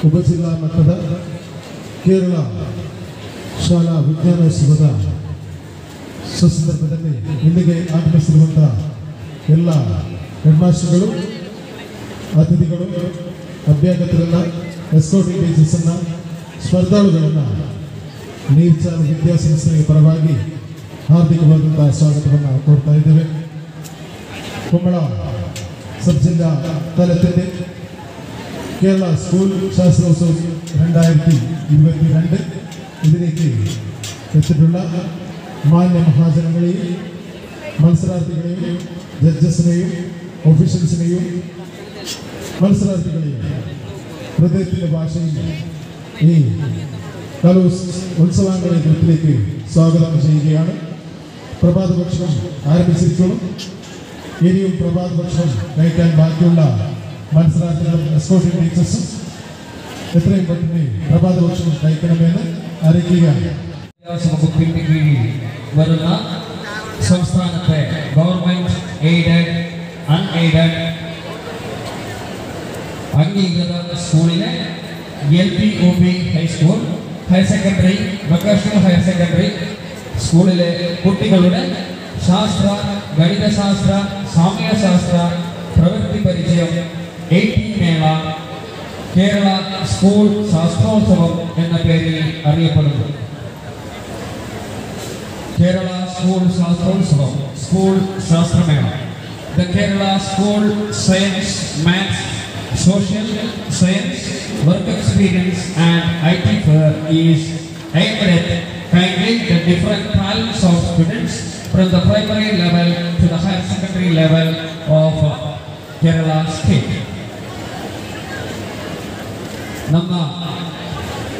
ಉಪಜಿಲ್ಲಾ ಮಟ್ಟದ ಕೇರಳ ಶಾಲಾ ವಿಜ್ಞಾನೋತ್ಸವದ ಸಂದರ್ಭದಲ್ಲಿ ಇಲ್ಲಿಗೆ ಆಗಮಿಸಿರುವಂಥ ಎಲ್ಲ ಹೆಡ್ಮಾಸ್ಟರ್ಗಳು, ಅತಿಥಿಗಳು, ಅಭ್ಯಾಗತರನ್ನು, ಎಸ್ಕೋಟಿಂಗ್ ಏಜೆನ್ಸನ್ನು, ಸ್ಪರ್ಧಾಳುಗಳನ್ನು ನೀರ್ಚಾಲ್ ವಿದ್ಯಾಸಂಸ್ಥೆಯ ಪರವಾಗಿ ಹಾರ್ದಿಕವಾದಂಥ ಸ್ವಾಗತವನ್ನು ಕೋರ್ತಾ ಇದ್ದೇವೆ. ಕುಂಬಳ ಸಬ್ ಜಿಲ್ಲಾ തലത്തിൻ്റെ കേരള സ്കൂൾ ശാസ്ത്രോത്സവം 2022 ഇതിലേക്ക് എത്തിയിട്ടുള്ള മാന്യ മഹാജനങ്ങളെയും മത്സരാർത്ഥികളെയും ജഡ്ജസിനെയും ഒഫീഷ്യൽസിനെയും മത്സരാർത്ഥികളെയും ഹൃദയത്തിൻ്റെ ഭാഷയിൽ ഈ കലോത്സവാംഗണ ഗ്രൂപ്പിലേക്ക് സ്വാഗതം ചെയ്യുകയാണ്. പ്രഭാതഭക്ഷണം ആരംഭിച്ചിരിക്കുന്നു. ഇനിയും പ്രഭാതഭക്ഷണം കഴിക്കാൻ ബാക്കിയുള്ള മത്സരാർത്ഥികളും എസ്കോർട്ടിംഗ് ടീച്ചേഴ്സും എത്രയും പെട്ടെന്ന് പ്രഭാതഭക്ഷണം കഴിക്കണമെന്ന് അറിയിക്കുകയാണ്. വകുപ്പിന്റെ കീഴിൽ വരുന്ന സംസ്ഥാനത്തെ ഗവൺമെന്റ് എയ്ഡഡ്, അൺഎയ്ഡഡ് അംഗീകൃത സ്കൂളിലെ LP, UP, high school, higher secondary, vocational higher secondary സ്കൂളിലെ കുട്ടികളുടെ ശാസ്ത്ര, ഗണിതശാസ്ത്ര, സാമൂഹ്യശാസ്ത്ര പ്രവൃത്തി പരിചയം 18 മേള കേരള സ്കൂൾ ശാസ്ത്രോത്സവം എന്ന പേരിൽ അറിയപ്പെടുന്നു. കേരള സ്കൂൾ ശാസ്ത്രോത്സവം, സ്കൂൾ ശാസ്ത്രമേള. The Kerala School Science, Maths, Social Science, Work Experience and IT Fair is aimed at kindling the different talents of students from the primary level to the higher secondary level of Kerala state. ನಮ್ಮ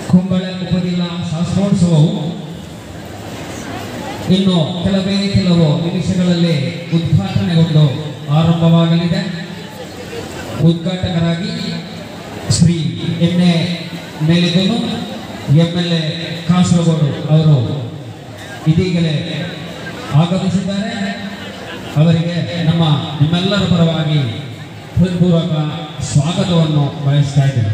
ಕುಂಬಳ ಉಪಜಿಲ್ಲಾ ಶಾಸ್ತ್ರೋತ್ಸವವು ಇನ್ನು ಕೆಲವು ನಿಮಿಷಗಳಲ್ಲಿ ಉದ್ಘಾಟನೆಗೊಂಡು ಆರಂಭವಾಗಲಿದೆ. ಉದ್ಘಾಟಕರಾಗಿ Shri ಎನ್.ಎ. ನೆಲಿಗುನು MLA Kasaragod ಅವರು ಇದೀಗಲೇ ಆಗಮಿಸಿದ್ದಾರೆ. ಅವರಿಗೆ ನಿಮ್ಮೆಲ್ಲರ ಪರವಾಗಿ ಹೃತ್ಪೂರ್ವಕ ಸ್ವಾಗತವನ್ನು ಬಯಸ್ತಾ ಇದ್ದೇನೆ.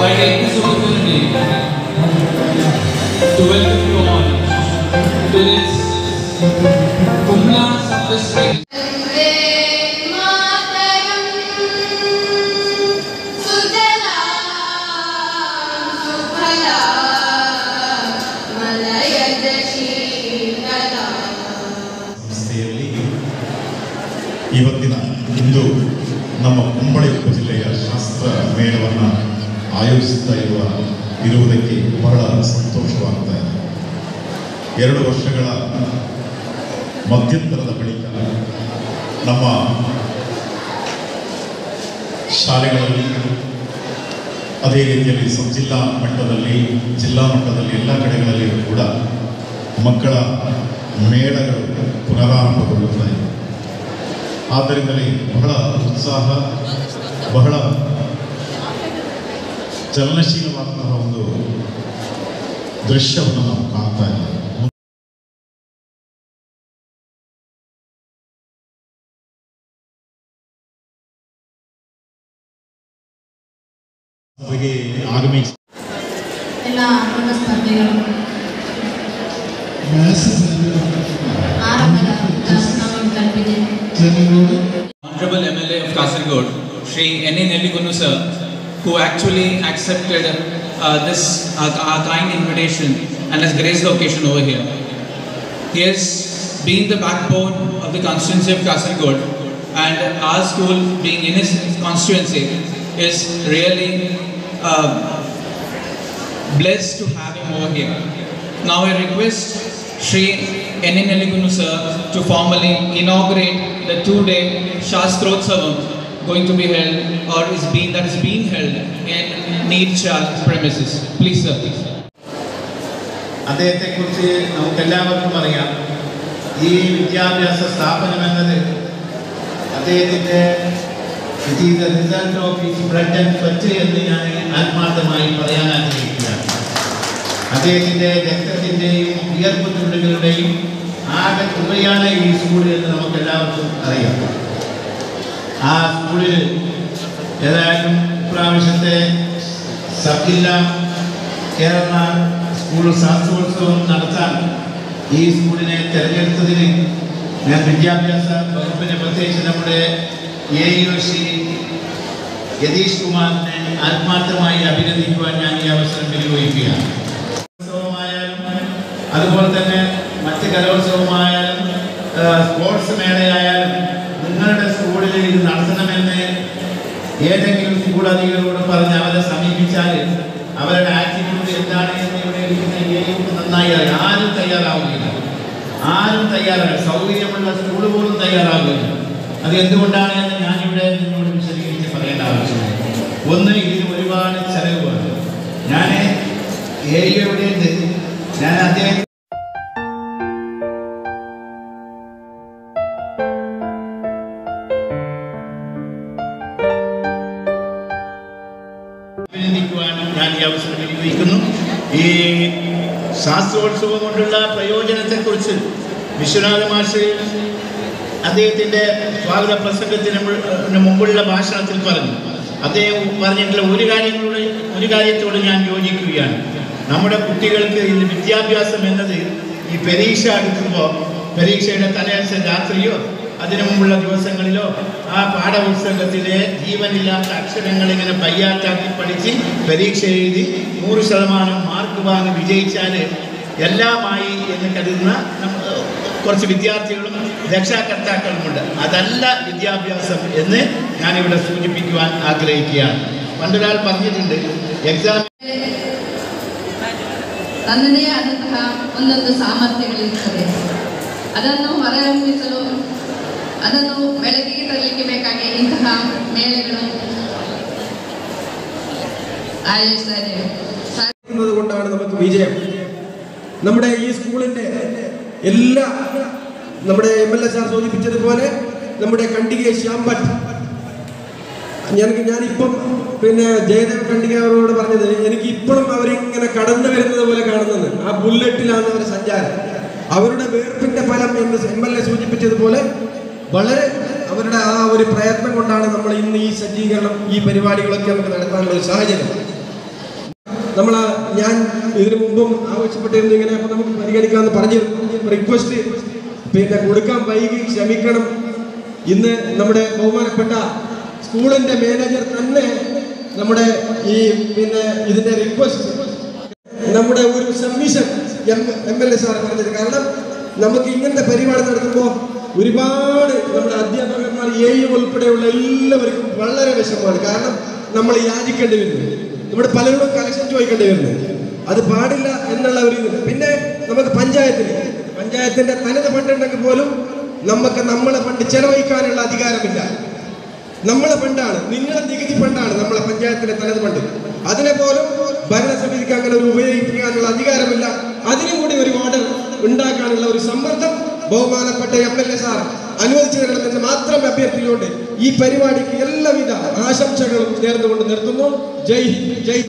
I take this opportunity to welcome you all to this Kumbala Sub District. ಇಂದು ನಮ್ಮ ಕುಂಬಳ ಉಪಜಿಲ್ಲೆಯ ಶಾಸ್ತ್ರ ಮೇಳವನ್ನು ಆಯೋಜಿಸ್ತಾ ಇರುವುದಕ್ಕೆ ಬಹಳ ಸಂತೋಷವಾಗ್ತಾ ಇದೆ. 2 ವರ್ಷಗಳ ಮಧ್ಯಂತರದ ಬಳಿಕ ನಮ್ಮ ಶಾಲೆಗಳಲ್ಲಿ, ಅದೇ ರೀತಿಯಲ್ಲಿ ಸಬ್ ಜಿಲ್ಲಾ ಮಟ್ಟದಲ್ಲಿ, ಜಿಲ್ಲಾ ಮಟ್ಟದಲ್ಲಿ ಎಲ್ಲ ಕಡೆಗಳಲ್ಲಿಯೂ ಕೂಡ ಮಕ್ಕಳ ಮೇಳಗಳು ಪುನರಾರಂಭಗೊಳ್ಳುತ್ತಾ ಇದೆ. ಆದ್ದರಿಂದಲೇ ಬಹಳ ಉತ್ಸಾಹ, ಬಹಳ ಚಲನಶೀಲವಾದಂತಹ ಒಂದು ದೃಶ್ಯವನ್ನು ನಾವು ಕಾಣ್ತಾ ಇದ್ದೇವೆ. ಆಗಮಿಸಿ ಎಲ್ಲ ಸ್ಪರ್ಧೆಗಳು Honorable MLA of Kasaragod, Shri N.A. Nelligunu sir, who actually accepted this our kind invitation and has graced the occasion over here. He has been the backbone of the constituency of Kasaragod, and our school, being in his constituency, is really blessed to have him over here. Now I request Shri N.A. Nelligunu sir to formally inaugurate the 2-day Shastrotsavam going to be held, or is being held in NEERCHAL premises. Please sir. അദ്ദേഹത്തെക്കുറിച്ച് നമുക്കെല്ലാവർക്കും അറിയാം. ഈ വിദ്യാഭ്യാസ സ്ഥാപനം എന്നത് അദ്ദേഹത്തിൻ്റെ it is the result of his blood and sweat എന്ന് ഞാൻ ആത്മാർത്ഥമായി പറയാൻ ആഗ്രഹിക്കുകയാണ്. അദ്ദേഹത്തിൻ്റെ രക്തത്തിൻ്റെയും വിയർപ്പ് തുള്ളികളുടെയും ആകെ തുകയാണ് ഈ സ്കൂൾ എന്ന് നമുക്കെല്ലാവർക്കും അറിയാം. ആ സ്കൂളിൽ ഏതായാലും ഇപ്രാവശ്യത്തെ സബ് ജില്ലാ കേരള സ്കൂൾ ശാസ്ത്രോത്സവം നടത്താൻ ഈ സ്കൂളിനെ തിരഞ്ഞെടുത്തതിന് ഞാൻ വിദ്യാഭ്യാസ വകുപ്പിനെ പ്രത്യേകിച്ച് നമ്മുടെ ശ്രീ യതീഷ് കുമാറിനെ ആത്മാർത്ഥമായി അഭിനന്ദിക്കുവാൻ ഞാൻ ഈ അവസരം വിനിയോഗിക്കുകയാണ്. ഉത്സവമായാലും അതുപോലെ തന്നെ മറ്റ് കലോത്സവമായാലും സ്പോർട്സ് മേളയായാലും നിങ്ങളുടെ സ്കൂളിൽ ഇത് നടത്തണമെന്ന് ഏതെങ്കിലും സ്കൂൾ അധികൃതരോട് പറഞ്ഞ് അവരെ സമീപിച്ചാൽ അവരുടെ ആറ്റിറ്റ്യൂഡ് എന്താണ് എന്ന് ഇവിടെ ഇരിക്കുന്ന നന്നായി അറിയാം. ആരും തയ്യാറാവുകയില്ല. സൗകര്യമുള്ള സ്കൂൾ പോലും തയ്യാറാവുകയില്ല. അത് എന്തുകൊണ്ടാണ് എന്ന് ഞാനിവിടെ നിങ്ങളോട് വിശദീകരിച്ച് പറയേണ്ട ആവശ്യമില്ല. ഒന്ന്, ഇതിന് ഒരുപാട് ചെലവുണ്ട്. ഞാൻ എവിടെ ഉണ്ട്, ഞാൻ അദ്ദേഹം അഭിനന്ദിക്കുവാൻ ഞാൻ ഈ അവസരം വിനിയോഗിക്കുന്നു. ഈ ശാസ്ത്രോത്സവം കൊണ്ടുള്ള പ്രയോജനത്തെക്കുറിച്ച് വിശ്വനാഥ മാഷ് അദ്ദേഹത്തിൻ്റെ സ്വാഗത പ്രസംഗത്തിന് മുമ്പുള്ള ഭാഷണത്തിൽ പറഞ്ഞു. അദ്ദേഹം പറഞ്ഞിട്ടുള്ള ഒരു കാര്യത്തോട് ഞാൻ യോജിക്കുകയാണ്. നമ്മുടെ കുട്ടികൾക്ക് ഇന്ന് വിദ്യാഭ്യാസം എന്നത് ഈ പരീക്ഷ അടുക്കുമ്പോൾ പരീക്ഷയുടെ തലേദിവസം രാത്രിയോ അതിനു മുമ്പുള്ള ദിവസങ്ങളിലോ ആ പാഠപുസ്തകത്തിലെ ജീവനില്ലാത്ത അക്ഷരങ്ങൾ ഇങ്ങനെ പയ്യാറ്റാക്കി പഠിച്ച് പരീക്ഷ എഴുതി 100% മാർക്ക് വാങ്ങി വിജയിച്ചാൽ എല്ലാമായി എന്ന് കരുതുന്ന കുറച്ച് വിദ്യാർത്ഥികളും രക്ഷാകർത്താക്കളുമുണ്ട്. അതല്ല വിദ്യാഭ്യാസം എന്ന് ഞാനിവിടെ സൂചിപ്പിക്കുവാൻ ಆಗ್ರಹಿക്കുകയാണ്. പണ്ടൊരാൾ പറഞ്ഞിട്ടുണ്ട്, എക്സാം ತನ್ನದೇ ಆದಂತಹ ಒಂದೊಂದು ಸಾಮರ್ಥ್ಯಗಳಿರ್ತದೆ. ಅದನ್ನು ಹೊರಹೊಮ್ಮಿಸಲು ಅದನ್ನು ಬೆಳಕಿಗೆ ತರಲಿಕ್ಕೆ ಬೇಕಾಗಿ ಇಂತಹ ಮೇಳೆಗಳು ಆಯೋಜಿಸ್ತಾ ಇದ್ದೇವೆ. കൊണ്ടാണ് നമുക്ക് വിജയം. നമ്മുടെ ഈ സ്കൂളിൻ്റെ എല്ലാ നമ്മുടെ MLA സാർ സൂചിപ്പിച്ചതുപോലെ നമ്മുടെ കണ്ടിക ശ്യാംഭട്ട്, ഞാനിപ്പം ജയദേവ് കണ്ടിക അവരോട് പറഞ്ഞത്, എനിക്ക് ഇപ്പോഴും അവരിങ്ങനെ കടന്നു വരുന്നത് പോലെ കാണുന്നത് ആ ബുള്ളറ്റിലാണ് അവരുടെ സഞ്ചാരം. അവരുടെ വേർപ്പിൻ്റെ ഫലം എന്ന് MLA സൂചിപ്പിച്ചതുപോലെ വളരെ അവരുടെ ആ ഒരു പ്രയത്നം കൊണ്ടാണ് നമ്മൾ ഇന്ന് ഈ സജ്ജീകരണം, ഈ പരിപാടികളൊക്കെ നമുക്ക് നടത്താനുള്ള ഒരു സാഹചര്യം. ഞാൻ ഇതിനു മുമ്പും ആവശ്യപ്പെട്ടിരുന്നു ഇങ്ങനെ, അപ്പോൾ നമുക്ക് പരിഗണിക്കാമെന്ന് പറഞ്ഞു റിക്വസ്റ്റ് കൊടുക്കാൻ വൈകി ക്ഷമിക്കണം. ഇന്ന് നമ്മുടെ ബഹുമാനപ്പെട്ട സ്കൂളിൻ്റെ മാനേജർ തന്നെ നമ്മുടെ ഈ ഇതിൻ്റെ റിക്വസ്റ്റ് നമ്മുടെ ഒരു സബ്മിഷൻ MLA സാർ പറഞ്ഞത്. കാരണം നമുക്ക് ഇങ്ങനത്തെ പരിപാടി നടത്തുമ്പോൾ ഒരുപാട് നമ്മുടെ അധ്യാപകന്മാർ ഉൾപ്പെടെയുള്ള എല്ലാവർക്കും വളരെ വിഷമമാണ്. കാരണം നമ്മൾ യാചിക്കേണ്ടി വരുന്നു, നമ്മുടെ പലരോടും കലക്ഷൻ ചോദിക്കേണ്ടി വരുന്നു. അത് പാടില്ല എന്നുള്ള ഒരു ഇത്. പിന്നെ നമുക്ക് പഞ്ചായത്തിൻ്റെ തനത് ഫണ്ടുണ്ടെങ്കിൽ പോലും നമുക്ക് നമ്മളെ ഫണ്ട് ചെലവഴിക്കാനുള്ള അധികാരമില്ല. നമ്മളെ ഫണ്ടാണ്, നിങ്ങളുടെ നികുതി ഫണ്ടാണ് നമ്മളെ പഞ്ചായത്തിലെ തനത് ഫണ്ട്. അതിനെ പോലും ഭരണസമിതിക്ക് അങ്ങനെ ഒരു ഉപയോഗിക്കാനുള്ള അധികാരമില്ല. അതിനും കൂടി ഒരു ഓർഡർ ഉണ്ടാക്കാനുള്ള ഒരു സമ്മർദ്ദം ബഹുമാനപ്പെട്ട MLA സാർ അനുവദിച്ചു തരണമെന്ന് മാത്രം അഭ്യർത്ഥിച്ചുകൊണ്ട് ഈ പരിപാടിക്ക് എല്ലാവിധ ആശംസകളും നേർന്നുകൊണ്ട് നിർത്തുന്നു. ജയ് ഹിന്ദ്, ജയ്.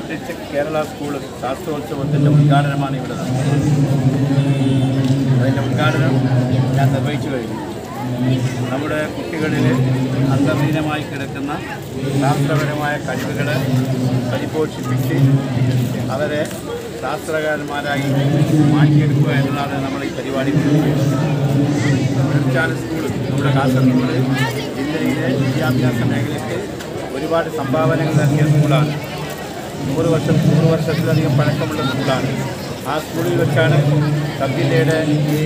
സബ് ഡിസ്ട്രിക്ട് കേരള സ്കൂൾ ശാസ്ത്രോത്സവത്തിൻ്റെ ഉദ്ഘാടനമാണ് ഇവിടെ നടന്നത്. അതിൻ്റെ ഉദ്ഘാടനം ഞാൻ നിർവഹിച്ചു കഴിഞ്ഞു. നമ്മുടെ കുട്ടികളിൽ അന്തർലീനമായി കിടക്കുന്ന ശാസ്ത്രപരമായ കഴിവുകളെ പരിപോഷിപ്പിച്ച് അവരെ ശാസ്ത്രകാരന്മാരായി മാറ്റിയെടുക്കുക എന്നതാണ് നമ്മൾ ഈ പരിപാടി. നീർച്ചാൽ സ്കൂൾ നമ്മുടെ കാസർഗോഡ് ജില്ലയിലെ വിദ്യാഭ്യാസ മേഖലയ്ക്ക് ഒരുപാട് സംഭാവനകൾ നൽകിയ സ്കൂളാണ്. 100 വർഷത്തിലധികം പഴക്കമുള്ള സ്കൂളാണ്. ആ സ്കൂളിൽ വെച്ചാണ് സബ് ജില്ലയുടെ ഈ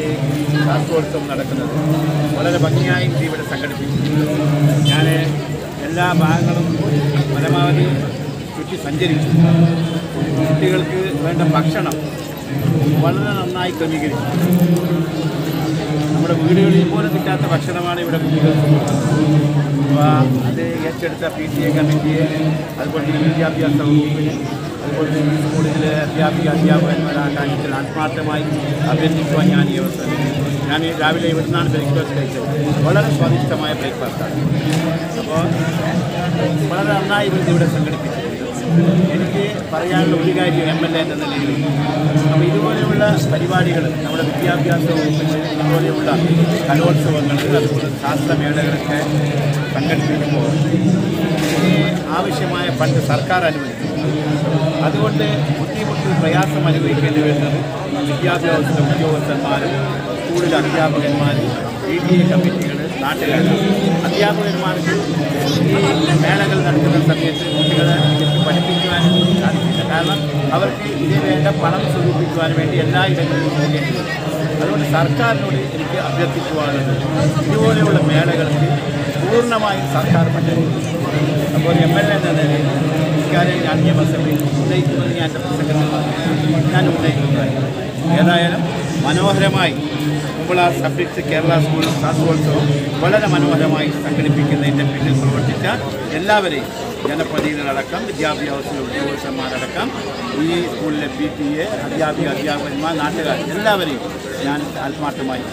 ശാസ്ത്രോത്സവം നടക്കുന്നത്. വളരെ ഭംഗിയായി ഇവിടെ സംഘടിപ്പിച്ചിട്ടുണ്ട്. ഞാൻ എല്ലാ ഭാഗങ്ങളും പരമാവധി ചുറ്റി സഞ്ചരിച്ചു. കുട്ടികൾക്ക് വേണ്ട ഭക്ഷണം വളരെ നന്നായി ക്രമീകരിച്ചു. നമ്മുടെ വീടുകളിൽ പോലും കിട്ടാത്ത ഭക്ഷണമാണ് ഇവിടെ കുട്ടികൾക്ക്. അപ്പോൾ അത് ഏറ്റെടുത്ത PTA കമ്മിറ്റിയെ, അതുപോലെ തന്നെ വിദ്യാഭ്യാസ വകുപ്പിന്, അതുപോലെ തന്നെ ഈ സ്കൂളിലെ അധ്യാപകന്മാരാ കാര്യത്തിൽ ആത്മാർത്ഥമായി അഭ്യർത്ഥിക്കുവാൻ ഞാൻ ഈ അവസരം. ഞാൻ രാവിലെ ഇവിടെ നിന്നാണ് ബ്രേക്ക്ഫാസ്റ്റ് കഴിച്ചത്. വളരെ സ്വാദിഷ്ടമായ ബ്രേക്ക്ഫാസ്റ്റാണ്. അപ്പോൾ വളരെ നന്നായി ഇവിടെ സംഘടിപ്പിച്ചിട്ടുണ്ട്. എനിക്ക് പറയാനുള്ള ഒരു കാര്യം MLA എന്ന നിലയിൽ, അപ്പോൾ ഇതുപോലെയുള്ള പരിപാടികൾ നമ്മുടെ വിദ്യാഭ്യാസ വകുപ്പിൽ ഇതുപോലെയുള്ള കലോത്സവങ്ങൾ, അതുപോലെ ശാസ്ത്രമേളകളൊക്കെ സംഘടിപ്പിക്കുമ്പോൾ ആവശ്യമായ ഫണ്ട് സർക്കാർ അനുവദിക്കും. അതുകൊണ്ട് ബുദ്ധിമുട്ട് പ്രയാസം അനുഭവിക്കേണ്ടി വരുന്നത് വിദ്യാഭ്യാസ ഉദ്യോഗസ്ഥന്മാരും സ്കൂളിലെ അധ്യാപകന്മാർ, PTA കമ്മിറ്റികൾ, നാട്ടുകാർ. അധ്യാപകന്മാർക്ക് ഈ മേളകൾ നടക്കുന്ന സമയത്ത് കുട്ടികളെ പഠിപ്പിക്കുവാനും സാധിക്കില്ല. കാരണം അവർക്ക് ഇതിന് വേണ്ട പണം സ്വരൂപിക്കുവാൻ വേണ്ടി എല്ലാ ഇടങ്ങളിലും പോകേണ്ടി വരും. അതുകൊണ്ട് സർക്കാരിനോട് എനിക്ക് അഭ്യർത്ഥിക്കുവാനുള്ളത് ഇതുപോലെയുള്ള മേളകൾക്ക് പൂർണ്ണമായും സർക്കാർ പദ്ധതി. അപ്പോൾ MLA എന്ന നിലയിൽ ഇക്കാര്യം ഞാൻ നിയമസഭയിൽ ഉന്നയിക്കുമെന്ന് ഞാൻ എൻ്റെ പ്രസംഗത്തിൽ ഞാൻ ഉന്നയിക്കുന്നതായി. ഏതായാലും മനോഹരമായി Kumbla sub district Kerala school ശാസ്ത്രോത്സവം വളരെ മനോഹരമായി സംഘടിപ്പിക്കുന്നതിൻ്റെ പിന്നിൽ പ്രവർത്തിച്ച എല്ലാവരെയും, ജനപ്രതിനിധികളടക്കം, വിദ്യാഭ്യാസ ഉദ്യോഗസ്ഥന്മാരടക്കം, ഈ സ്കൂളിലെ PTA, അധ്യാപകന്മാർ, നാട്ടുകാർ എല്ലാവരെയും ഞാൻ ആത്മാർത്ഥമായി